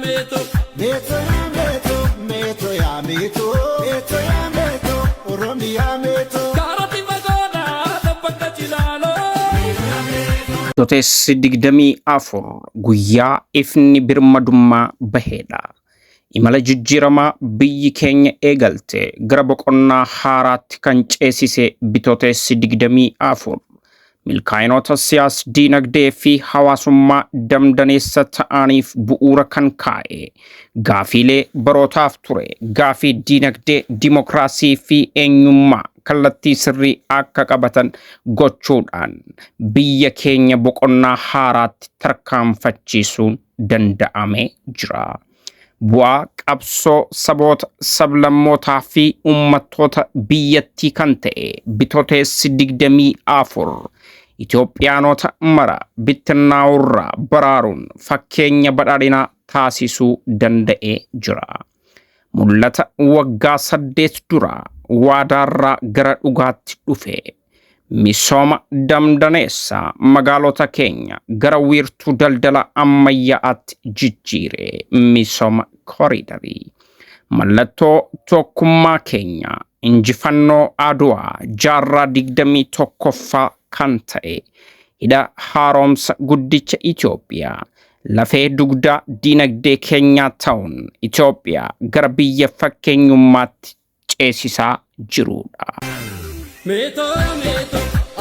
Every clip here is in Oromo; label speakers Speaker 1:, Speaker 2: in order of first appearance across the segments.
Speaker 1: Meto ya meto Oromia meto Karati magoda tapata chilalo
Speaker 2: Totes digdami afur guyyaa ifni birmadummaa baheedha. Imala jijjiirama biyyi keenya eegalte gara boqonnaa haaraatti kan ceesise bitotes digdamii afur. Milkaa'inoota siyaas diinagdee fi hawaasummaa damdaneessa ta'aniif bu'uura kan kaa'e gaafiilee barootaaf ture gaafii diinagdee dimokiraasii fi eenyummaa kallattii sirrii akka qabatan gochuudhaan biyya keenya boqonnaa haaraatti tarkaanfachiisuun danda'amee jira. Bu'aa qabsoo saboota sablammootaa fi uummattoota biyyattii kan ta'e bitotes digdamii afur Itoophiyaanota mara bittinnaa'urraa baraaruun fakkeenya badhaadhinaa taasisuu danda'ee jira. Mul'ata waggaa 8 dura waadaarraa gara dhugaatti dhufe misooma damdaneessa magaalota keenya gara wiirtuu daldala ammayyaatti jijjiire misooma koriidarii. Mallattoo tokkummaa keenya injifannoo Aduwaa jaarraa 21ffaa kan ta'e hidha haaromsa guddicha Itoophiyaa lafee dugdaa diinagdee keenyaa ta'uun Itoophiyaa gara biyya fakkeenyummaatti ceesisaa jirudha.
Speaker 1: Meto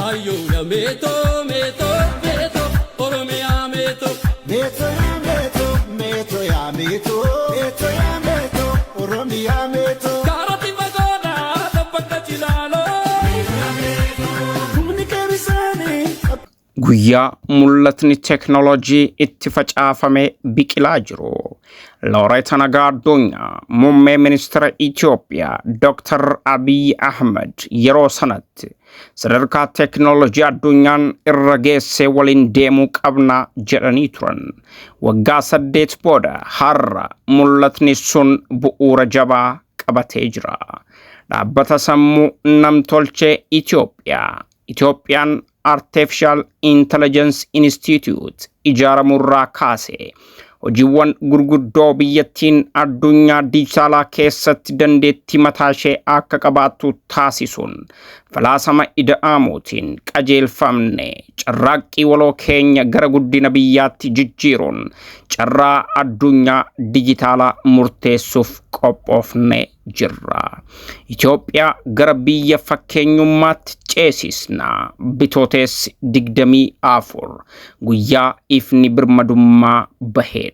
Speaker 1: ayyuudha meto Oromia meto ya meto Oromia meto Karati magoda tapata chilalo
Speaker 2: Guyyaa mul'atni teknoolojii itti facaafame biqilaa jiru. Looreeta Nagaa Addunyaa muummee ministeera Itoophiyaa Dr. Abiy Ahmed yeroo sanatti sadarkaa teknoolojii addunyaan irra geesse waliin deemuu qabna jedhanii turan. Waggaa 8 booda har'a mul'atni sun bu'uura jabaa qabatee jira. Dhaabbata sammuu namtolchee Itoophiyaan Artificial Intelligence Institute ijaaramurraa kaase hojiiwwan gurguddoo biyyattiin addunyaa dijitaalaa keessatti dandeettii mataashee akka qabaattu taasisuun falaasama ida'amuutiin qajeelfamne carraaqqii waloo keenya gara guddina biyyaatti jijjiiruun carraa addunyaa dijitaalaa murteessuuf qophoofne jirra. Itoophiyaa gara biyya fakkeenyummaatti ceesisna bitotes digdamii afur guyyaa ifni birmadummaa baheedha.